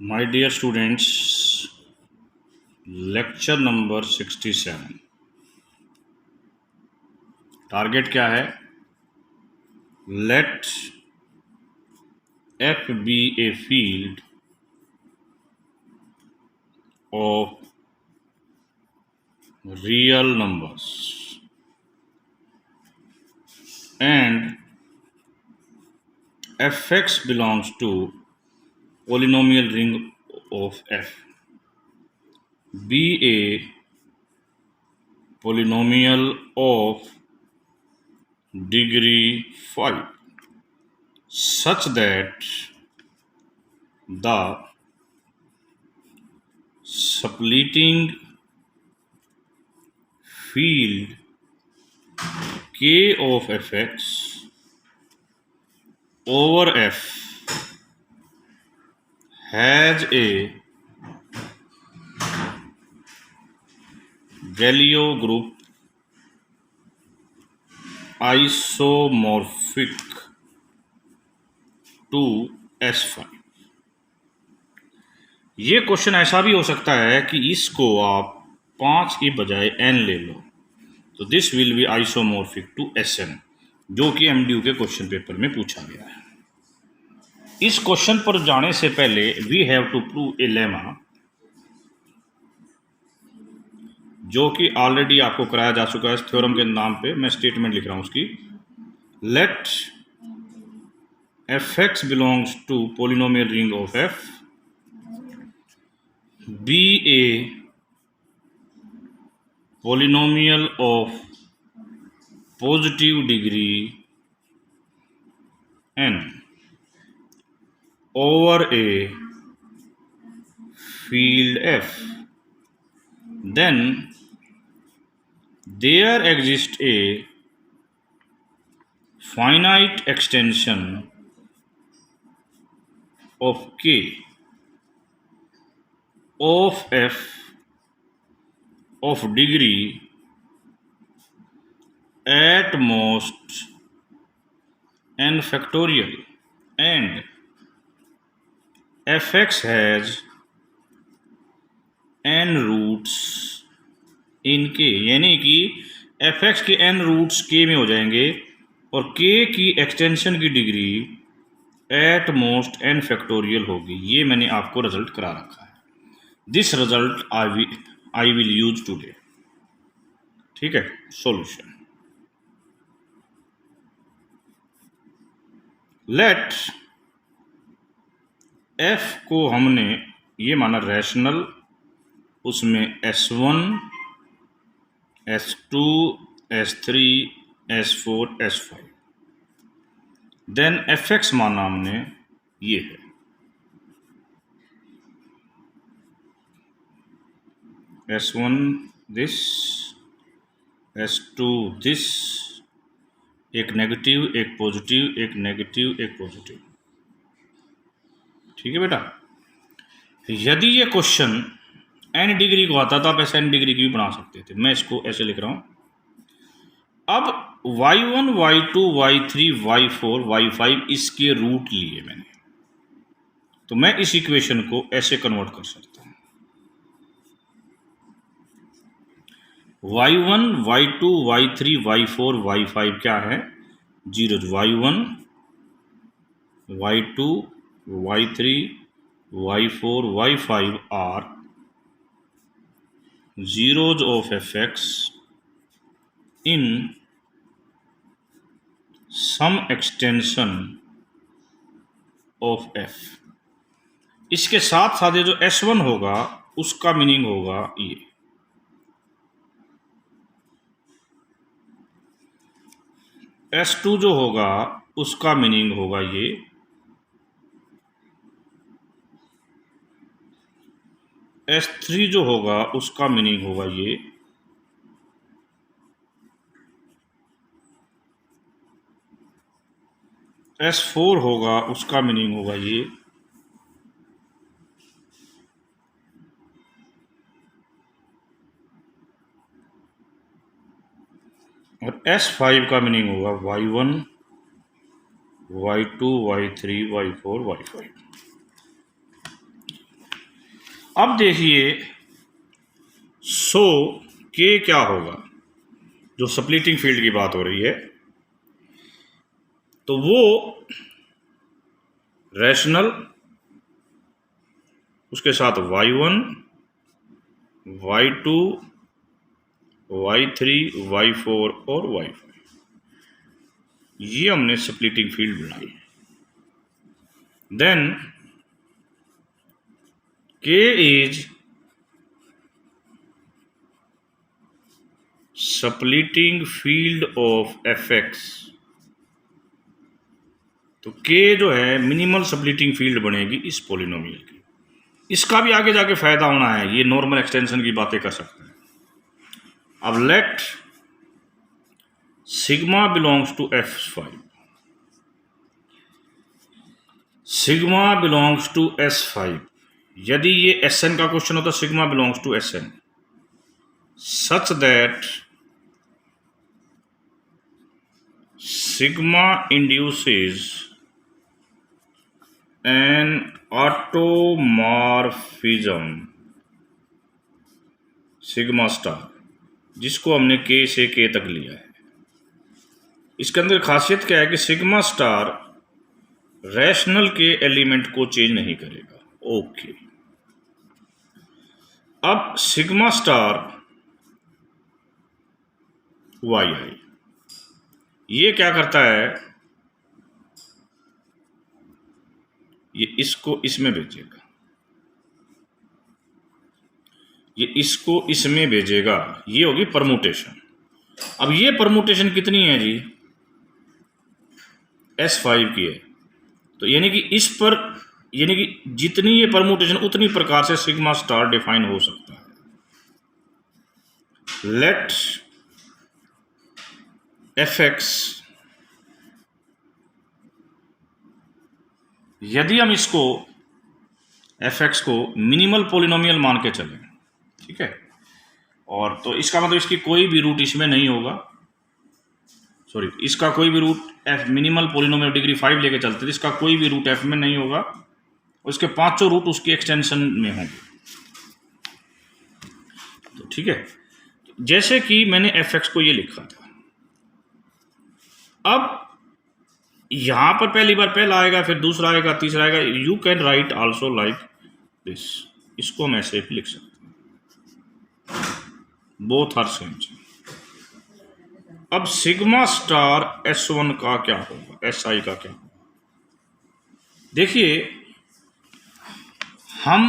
My dear students, lecture number 67. Target क्या है? Let F be a field of real numbers and Fx belongs to polynomial ring of F. Be a polynomial of degree 5 such that the splitting field K of Fx over F has a Galileo group isomorphic to S5। ये question ऐसा भी हो सकता है कि इसको आप 5 की बजाय n ले लो, तो this will be isomorphic to Sn, जो कि MDU के क्वेश्चन पेपर में पूछा गया है। इस क्वेश्चन पर जाने से पहले we have to prove a lemma, जो कि ऑलरेडी आपको कराया जा चुका है। इस थ्योरम के नाम पे मैं स्टेटमेंट लिख रहा हूं उसकी। Let Fx belongs to polynomial ring of F, be a polynomial of positive degree n over a field F, then there exists a finite extension of K of F of degree at most n factorial, and Fx has n roots in K, यानी कि Fx के n roots K में हो जाएंगे और K की extension की degree at most n factorial होगी। ये मैंने आपको रिजल्ट करा रखा है। This result I will use today. ठीक है, सॉल्यूशन। लेट F को हमने ये माना रैशनल, उसमें S1, S2, S3, S4, S5, then Fx माना हमने ये है S1 दिस, S2 दिस, एक नेगेटिव एक पॉजिटिव, एक नेगेटिव एक पॉजिटिव। ठीक है बेटा, यदि ये क्वेश्चन n डिग्री को आता तो आप ऐसे n डिग्री की भी बना सकते थे। मैं इसको ऐसे लिख रहा हूं। अब y1, y2, y3, y4, y5 इसके रूट लिए मैंने, तो मैं इस इक्वेशन को ऐसे कन्वर्ट कर सकता हूं। y1, y2, y3, y4, y5 क्या है? Zero. y1, y2, y3, y4, y5 are zeros of Fx in some extension of F। इसके साथ साथ ये जो S1 होगा उसका मीनिंग होगा ये, S2 जो होगा उसका मीनिंग होगा ये, S3 जो होगा उसका मीनिंग होगा ये, S4 होगा उसका मीनिंग होगा ये, और S5 का मीनिंग होगा y1, y2, y3, y4, y5। अब देखिए, सो के क्या होगा, जो स्प्लिटिंग फील्ड की बात हो रही है, तो वो रैशनल, उसके साथ y1, y2, y3, y4 और y5, ये हमने स्प्लिटिंग फील्ड बनाई है। Then k is splitting field of fx, तो k जो है मिनिमल स्प्लिटिंग फील्ड बनेगी इस पॉलिनोमियल की। इसका भी आगे जाके फायदा होना है, ये नॉर्मल एक्सटेंशन की बातें कर सकते हैं। अब let sigma belongs to f5, sigma belongs to s5, यदि ये Sn का क्वेश्चन होता sigma belongs to Sn such that sigma induces an automorphism sigma star, जिसको हमने k से k तक लिया है। इसके अंदर खासियत क्या है कि सिग्मा स्टार रैशनल के एलिमेंट को चेंज नहीं करेगा। ओके, अब सिग्मा स्टार yi ये क्या करता है, ये इसको इसमें भेजेगा, ये इसको इसमें भेजेगा, ये होगी परमुटेशन। अब ये परमुटेशन कितनी है जी, S5 की है, तो यानी कि इस पर, यानी कि जितनी ये परमुटेशन उतनी प्रकार से सिग्मा स्टार डिफाइन हो सकता है। लेट fx, यदि हम इसको fx को मिनिमल पॉलिनोमियल मान के चलें, ठीक है, और तो इसका मतलब इसकी कोई भी रूट इसमें नहीं होगा, सॉरी, इसका कोई भी root f minimal polynomial degree 5 लेके चलते थे, इसका कोई भी रूट f में नहीं होगा, उसके पांचों रूट उसकी एक्सटेंशन में होंगे। तो ठीक है, जैसे कि मैंने fx को ये लिखा था, अब यहां पर पहली बार पहला आएगा, फिर दूसरा आएगा, तीसरा आएगा, you can write also like this, इसको हम ऐसे भी लिख सकते हैं, बोथ आर सेम। अब सिग्मा स्टार S1 का क्या होगा, SI का क्या होगा, देखिए हम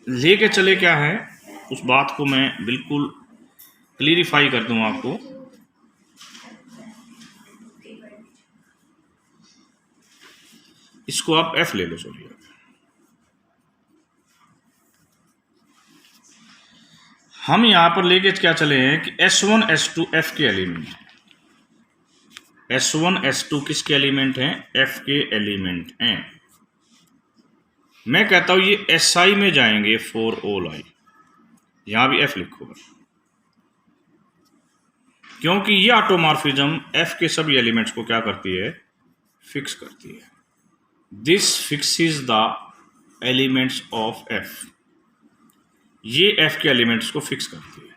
लेके चले क्या है, उस बात को मैं बिल्कुल क्लियरिफाई कर दूं आपको। इसको आप F ले लो, सॉरी, हम यहां पर लेके क्या चले हैं कि S1 S2 F के एलिमेंट हैं, S1 S2 किसके एलिमेंट हैं, F के एलिमेंट हैं। मैं कहता हूं ये SI में जाएंगे फॉर ऑल I, यहां भी F लिखो, क्योंकि ये ऑटोमॉर्फिज्म F के सभी एलिमेंट्स को क्या करती है, फिक्स करती है। This fixes the elements of F, ये F के एलिमेंट्स को फिक्स करती है,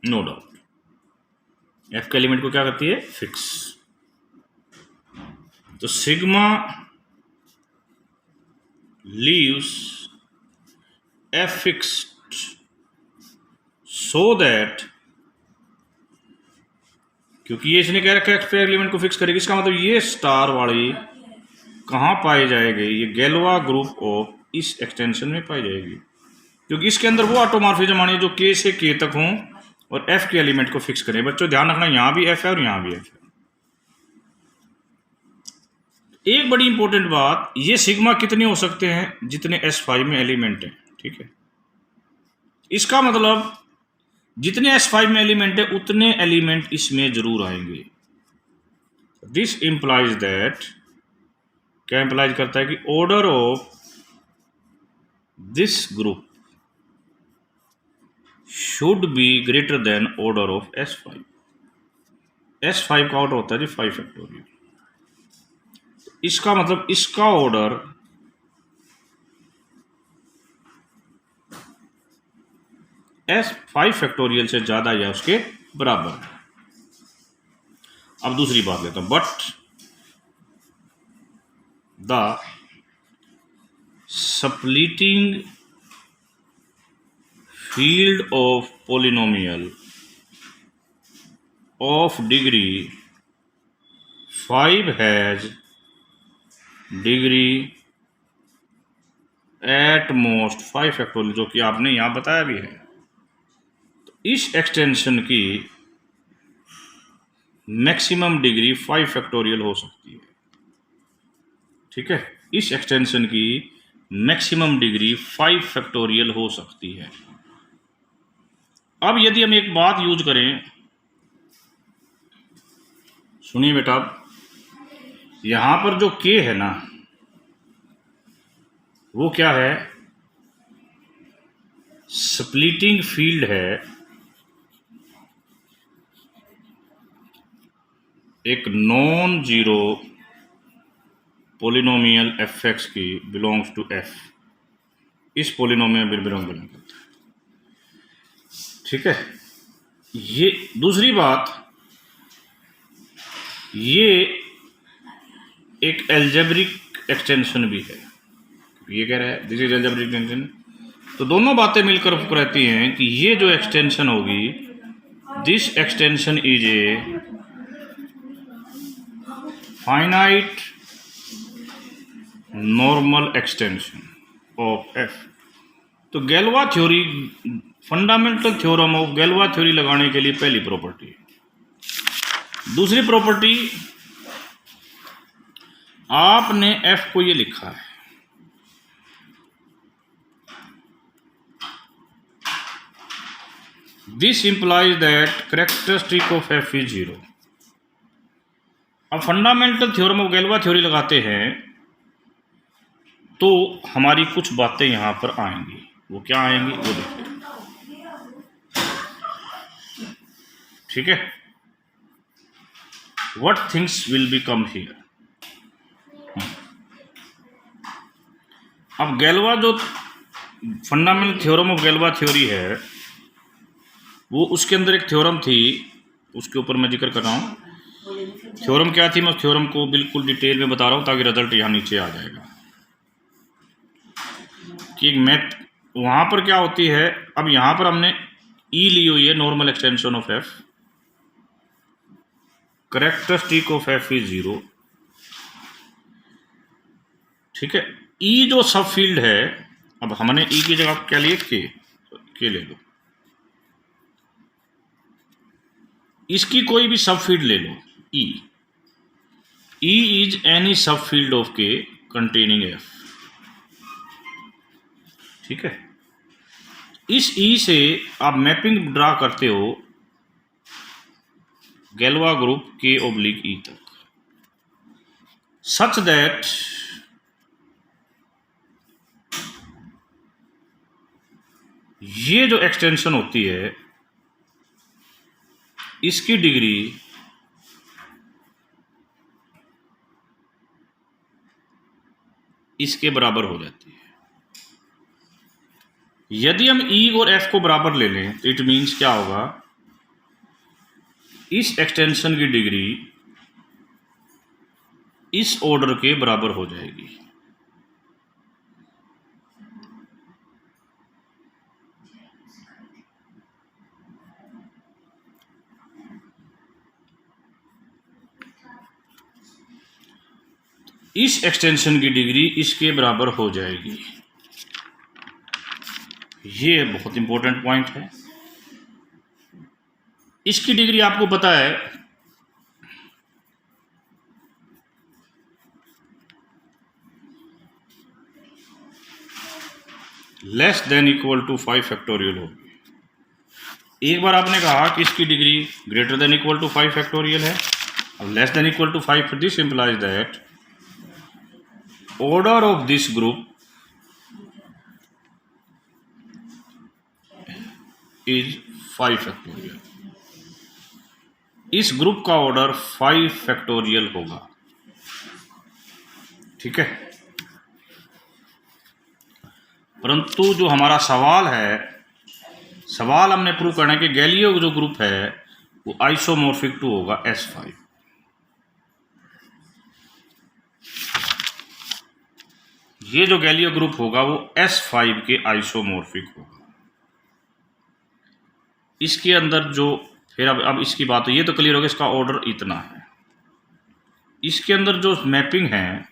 नो डाउट, F के एलिमेंट को क्या करती है, फिक्स। तो sigma leaves F fixed so that, क्योंकि ये इसने कह रखा है F एलिमेंट को फिक्स करेगी, इसका मतलब ये स्टार वाली कहाँ पाई जाएगी, ये गैलोआ ग्रुप ऑफ इस एक्सटेंशन में पाई जाएगी, क्योंकि इसके अंदर वो ऑटोमॉर्फिज्म आनी है जो K से K तक हों और F के एलिमेंट को फिक्स करें। बच्चों ध्यान रखना, यहां भी F है और यहां भी F है। एक बड़ी इंपॉर्टेंट बात, ये सिग्मा कितने हो सकते हैं, जितने S5 में एलिमेंट हैं, ठीक है, इसका मतलब जितने S5 में एलिमेंट है उतने एलिमेंट इसमें जरूर आएंगे। दिस इंप्लाइज दैट, क्या इंप्लाइज करता है कि order of this group should be greater than order of S5। S5 का ऑर्डर होता है जी 5 फैक्टोरियल, इसका मतलब इसका ऑर्डर एस 5 फैक्टोरियल से ज़्यादा या उसके बराबर है। अब दूसरी बात लेता हूं, but the splitting field of polynomial of degree 5 has degree at most 5 factorial, जो कि आपने यहां बताया भी है। तो इस एक्सटेंशन की मैक्सिमम डिग्री 5 फैक्टोरियल हो सकती है। ठीक है, इस एक्सटेंशन की मैक्सिमम डिग्री 5 फैक्टोरियल हो सकती है। अब यदि हम एक बात यूज करें, सुनिए बेटा, यहां पर जो k है ना, वो क्या है? स्प्लिटिंग फील्ड है एक non zero polynomial F x की बिलोंग्स टू एफ, इस पोलिनोमियल बिलोंग करता है। ठीक है, ये दूसरी बात, ये एक एल्जेब्रिक एक्सटेंशन भी है। ये कह रहा है दिस इज एल्जेब्रिक एक्सटेंशन, तो दोनों बातें मिलकर कहती हैं कि ये जो एक्सटेंशन होगी, this extension is a finite normal extension of F. तो Galois theory, fundamental theorem of Galois theory लगाने के लिए पहली प्रॉपर्टी है। दूसरी प्रॉपर्टी, आपने एफ को ये लिखा है, this implies that characteristic of F is 0। अब fundamental theorem of Galois theory लगाते हैं तो हमारी कुछ बातें यहां पर आएंगी। वो क्या आएंगी वो देखिए। ठीक है, what things will be come here. अब गैलोवा जो fundamental theorem of Galois theory है, वो उसके अंदर एक थ्योरम थी, उसके ऊपर मैं जिक्र कर रहा हूँ। थ्योरम क्या थी, मैं थ्योरम को बिल्कुल डिटेल में बता रहा हूँ ताकि रिजल्ट यहाँ नीचे आ जाएगा कि एक मैथ वहाँ पर क्या होती है। अब यहाँ पर हमने ई ली हुई है, normal extension of F, characteristic of F is 0। ठीक है, ई जो सब फील्ड है, अब हमने ई की जगह क्या लिए, के ले लो, इसकी कोई भी सब फील्ड ले लो, ई इज एनी सब फील्ड ऑफ के कंटेनिंग एफ। ठीक है, इस ई से आप मैपिंग ड्रा करते हो गैलोवा ग्रुप के ओब्लिक ई तक, सच दैट ये जो एक्सटेंशन होती है, इसकी डिग्री इसके बराबर हो जाती है। यदि हम ई और एफ को बराबर ले लें तो इट मीन्स क्या होगा, इस एक्सटेंशन की डिग्री इस ऑर्डर के बराबर हो जाएगी। इस एक्सटेंशन की डिग्री इसके बराबर हो जाएगी। ये बहुत इंपॉर्टेंट पॉइंट है। इसकी डिग्री आपको पता है, less than equal to 5 factorial होगी। एक बार आपने कहा कि इसकी degree greater than equal to 5 factorial है, अब less than equal to 5, this implies that order of this group is 5 factorial. इस ग्रुप का ऑर्डर 5 फैक्टोरियल होगा। ठीक है, परंतु जो हमारा सवाल है, सवाल हमने प्रूव करना है कि गैलियो जो ग्रुप है वो आइसोमॉर्फिक टू होगा S5। ये जो गैलियो ग्रुप होगा वो S5 के आइसोमॉर्फिक होगा। इसके अंदर जो फिर अब इसकी बात, ये तो क्लियर होगा, इसका ऑर्डर इतना है। इसके अंदर जो मैपिंग है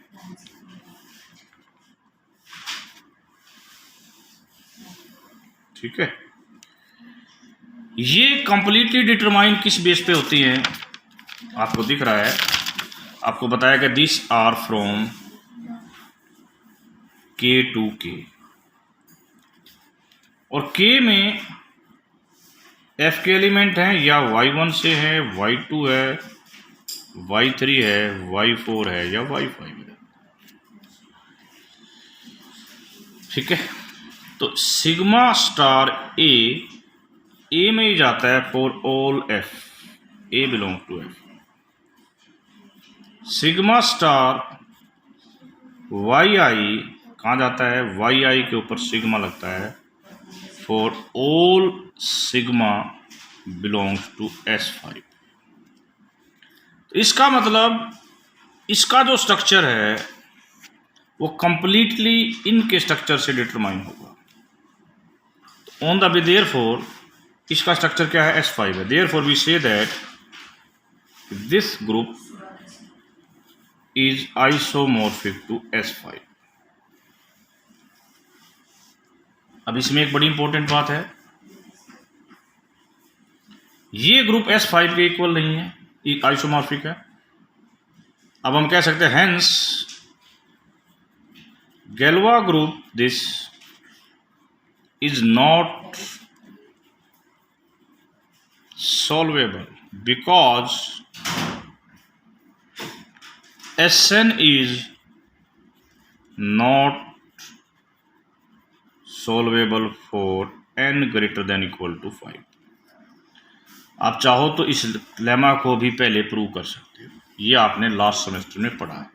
ठीक है, ये कंप्लीटली डिटरमाइन किस बेस पे होती है, आपको दिख रहा है, आपको बताया कि this are from K to K, और K में F के एलिमेंट हैं या Y1 से है, Y2 है, Y3 है, Y4 है या Y5 है। ठीक है, तो सिग्मा स्टार ए में ही जाता है for all F, A belong to F। Sigma star YI कहाँ जाता है, YI के ऊपर सिग्मा लगता है for all sigma belongs to S5। तो इसका मतलब इसका जो स्ट्रक्चर है वो कंप्लीटली इनके स्ट्रक्चर से डिटरमाइन होगा। ऑन द वे देयरफॉर इसका स्ट्रक्चर क्या है, S5 है। Therefore we say that this group is isomorphic to S5। अब इसमें एक बड़ी इंपॉर्टेंट बात है, ये ग्रुप S5 के इक्वल नहीं है, आइसोमॉर्फिक है। अब हम कह सकते हैं hence Galois group this is not solvable because Sn is not solvable for n greater than equal to 5। आप चाहो तो इस लेमा को भी पहले प्रूव कर सकते हो, ये आपने लास्ट सेमेस्टर में पढ़ा है।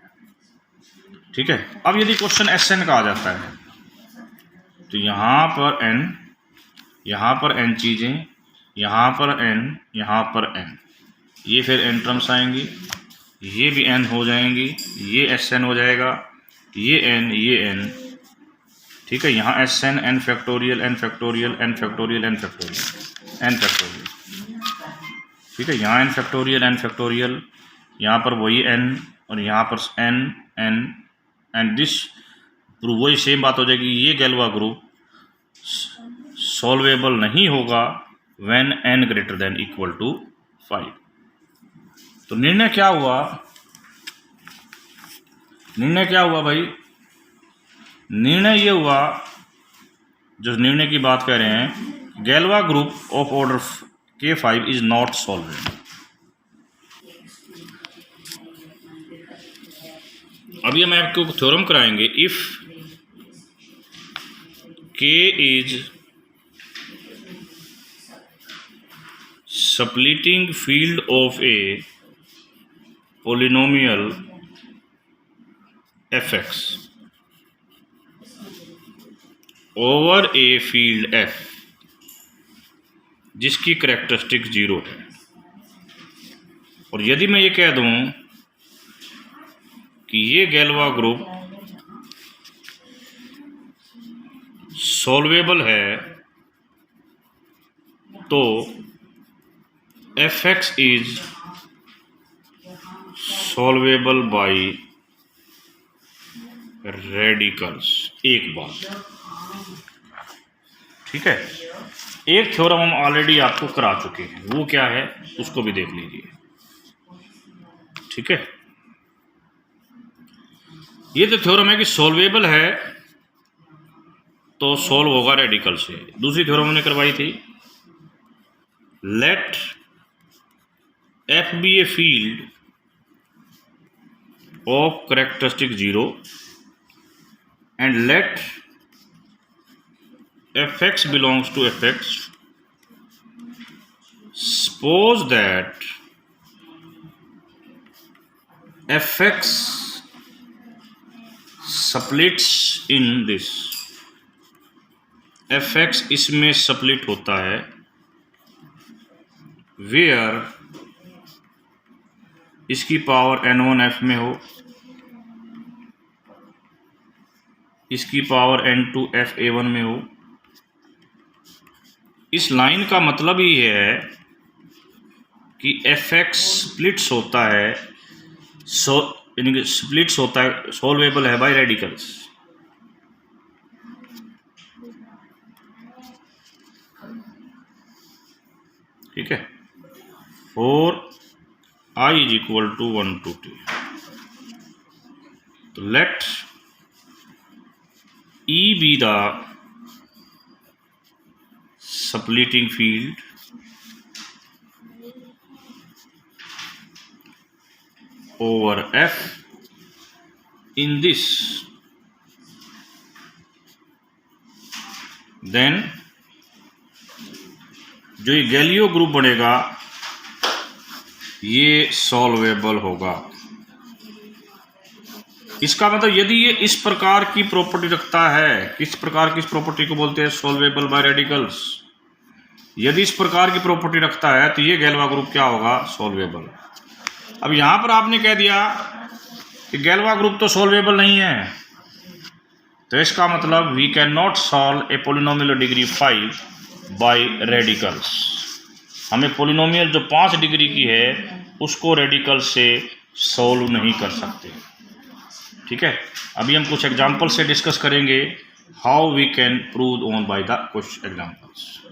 ठीक है, अब यदि क्वेश्चन Sn का आ जाता है तो यहाँ पर n, यहाँ पर n चीज़ें, यहाँ पर n, यहाँ पर n, ये फिर n टर्म्स आएंगी, ये भी n हो जाएंगी, ये Sn हो जाएगा, ये n, ये n। ठीक है, यहाँ Sn n factorial, n factorial, n factorial, n factorial, n factorial. ठीक है, यहाँ n फैक्टोरियल, n फैक्टोरियल, यहाँ पर वही n और यहाँ पर n n and this prove, वही सेम बात हो जाएगी। ये गैलोवा ग्रुप सॉल्वेबल नहीं होगा when n greater than equal to 5। तो निर्णय क्या हुआ, निर्णय क्या हुआ भाई, निर्णय ये हुआ, जो निर्णय की बात कर रहे हैं, Galois group of order K5 is not solvable. अभी हम आपको थ्योरम कराएंगे, if K is splitting field of a polynomial fx over a field f जिसकी कैरेक्टरिस्टिक 0 है, और यदि मैं ये कह दूं कि ये गैलोवा ग्रुप सॉल्वेबल है, तो fx is solvable by radicals. एक बात, ठीक है, एक थ्योरम हम ऑलरेडी आपको करा चुके हैं, वो क्या है उसको भी देख लीजिए। ठीक है, ये तो थ्योरम है कि सॉल्वेबल है तो सॉल्व होगा रेडिकल से। दूसरी थ्योरम हमने करवाई थी, late f be a field of characteristic 0 and let fx belongs to fx, suppose that fx splits in this F x इसमें स्प्लिट होता है वेयर इसकी पावर n1 f में हो, इसकी पावर n2 f a1 में हो। इस लाइन का मतलब ही है कि एफ एक्स स्प्लिट्स होता है, स्प्लिट्स होता है, सॉल्वेबल है बाय रेडिकल्स। ठीक है, for I is equal to 1 to t। तो let E be the splitting field over F in this, then जो ये गैलियो ग्रुप बनेगा ये सॉल्वेबल होगा। इसका मतलब यदि ये इस प्रकार की प्रॉपर्टी रखता है, किस प्रकार की इस प्रॉपर्टी को बोलते हैं, सॉल्वेबल बाय रेडिकल्स। यदि इस प्रकार की प्रॉपर्टी रखता है तो ये गैल्वा ग्रुप क्या होगा, सॉल्वेबल। अब यहां पर आपने कह दिया कि गैल्वा ग्रुप तो सॉल्वेबल नहीं है, तो इसका मतलब we can not solve a polynomial degree 5 by radicals. हमें पोलिनोमियल जो 5 डिग्री की है उसको रेडिकल से सॉल्व नहीं कर सकते। ठीक है, अभी हम कुछ एग्जांपल से डिस्कस करेंगे how we can prove on by the कुछ एग्जांपल्स।